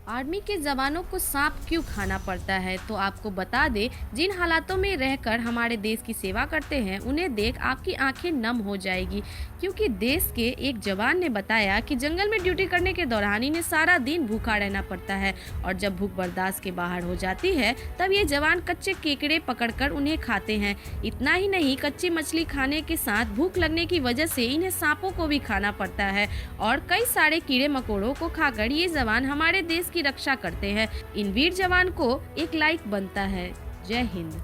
Army के जवानों को सांप क्यों खाना पड़ता है, तो आपको बता दें, जिन हालातों में रहकर हमारे देश की सेवा करते हैं उन्हें देख आपकी आंखें नम हो जाएगी। क्योंकि देश के एक जवान ने बताया कि जंगल में ड्यूटी करने के दौरान इन्हें सारा दिन भूखा रहना पड़ता है और जब भूख बर्दाश्त के बाहर हो जाती है तब ये जवान कच्चे केकड़े पकड़कर उन्हें खाते हैं। इतना ही नहीं, कच्ची मछली खाने के साथ भूख लगने की वजह से इन्हें सांपों को भी खाना पड़ता है और कई सारे कीड़े मकोड़ों को खाकर ये जवान हमारे देश की रक्षा करते हैं। इन वीर जवान को एक लाइक बनता है। जय हिंद।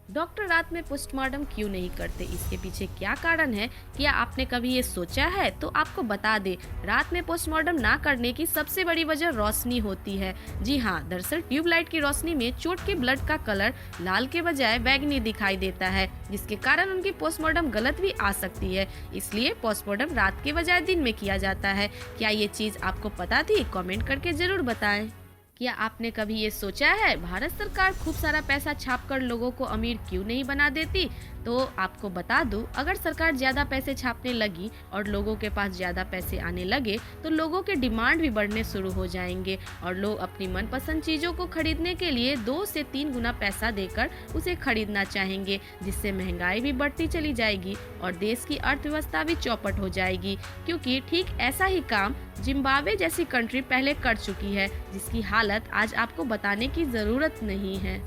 डॉक्टर रात में पोस्टमार्टम क्यों नहीं करते, इसके पीछे क्या कारण है, क्या आपने कभी ये सोचा है? तो आपको बता दें, रात में पोस्टमार्टम ना करने की सबसे बड़ी वजह रोशनी होती है। जी हाँ, दरअसल ट्यूबलाइट की रोशनी में चोट के ब्लड का कलर लाल के बजाय बैंगनी दिखाई देता है, जिसके कारण उनकी पोस्टमार्टम गलत भी आ सकती है। इसलिए पोस्टमार्टम रात के बजाय दिन में किया जाता है। क्या ये चीज आपको पता थी? कमेंट करके जरूर बताएं। क्या आपने कभी ये सोचा है, भारत सरकार खूब सारा पैसा छापकर लोगों को अमीर क्यों नहीं बना देती? तो आपको बता दूं, अगर सरकार ज्यादा पैसे छापने लगी और लोगों के पास ज्यादा पैसे आने लगे तो लोगों के डिमांड भी बढ़ने शुरू हो जाएंगे और लोग अपनी मनपसंद चीजों को खरीदने के लिए 2 से 3 गुना पैसा देकर उसे खरीदना चाहेंगे, जिससे महंगाई भी बढ़ती चली जाएगी और देश की अर्थव्यवस्था भी चौपट हो जाएगी। क्योंकि ठीक ऐसा ही काम जिम्बाब्वे जैसी कंट्री पहले कर चुकी है, जिसकी हालत आज आपको बताने की जरूरत नहीं है।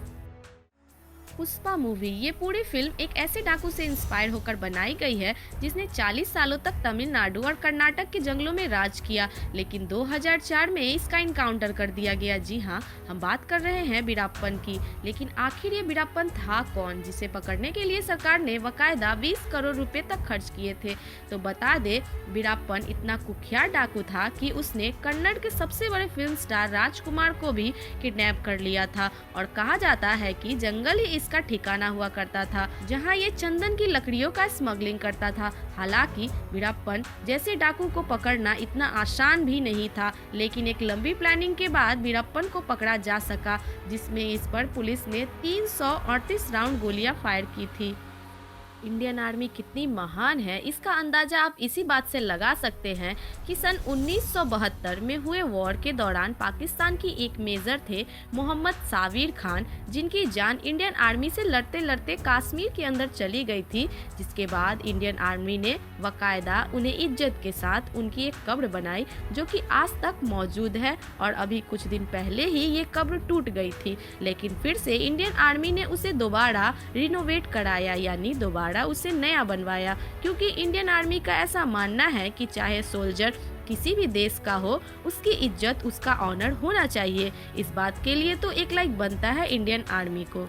पुष्पा मूवी, ये पूरी फिल्म एक ऐसे डाकू से इंस्पायर होकर बनाई गई है जिसने 40 सालों तक तमिलनाडु और कर्नाटक के जंगलों में राज किया, लेकिन 2004 में इसका इनकाउंटर कर दिया गया। जी हाँ, हम बात कर रहे हैं वीरप्पन की। लेकिन आखिर ये वीरप्पन था कौन, जिसे पकड़ने के लिए सरकार ने बकायदा 20 करोड़ रुपए तक खर्च किए थे? तो बता दे, वीरप्पन इतना कुख्यात डाकू था कि उसने कन्नड़ के सबसे बड़े फिल्म स्टार राजकुमार को भी किडनैप कर लिया था और कहा जाता है कि जंगल ही इसका ठिकाना हुआ करता था, जहां ये चंदन की लकड़ियों का स्मगलिंग करता था। हालांकि वीरप्पन जैसे डाकू को पकड़ना इतना आसान भी नहीं था, लेकिन एक लंबी प्लानिंग के बाद वीरप्पन को पकड़ा जा सका, जिसमें इस पर पुलिस ने 338 राउंड गोलियां फायर की थी। इंडियन आर्मी कितनी महान है, इसका अंदाजा आप इसी बात से लगा सकते हैं कि सन 1972 में हुए वॉर के दौरान पाकिस्तान की एक मेजर थे मोहम्मद साबिर खान, जिनकी जान इंडियन आर्मी से लड़ते लड़ते कश्मीर के अंदर चली गई थी, जिसके बाद इंडियन आर्मी ने बाकायदा उन्हें इज्जत के साथ उनकी एक कब्र बनाई, जो कि आज तक मौजूद है। और अभी कुछ दिन पहले ही ये कब्र टूट गई थी, लेकिन फिर से इंडियन आर्मी ने उसे दोबारा रिनोवेट कराया, यानी दोबारा उसे नया बनवाया। क्योंकि इंडियन आर्मी का ऐसा मानना है कि चाहे सोल्जर किसी भी देश का हो, उसकी इज्जत, उसका ऑनर होना चाहिए। इस बात के लिए तो एक लाइक बनता है इंडियन आर्मी को।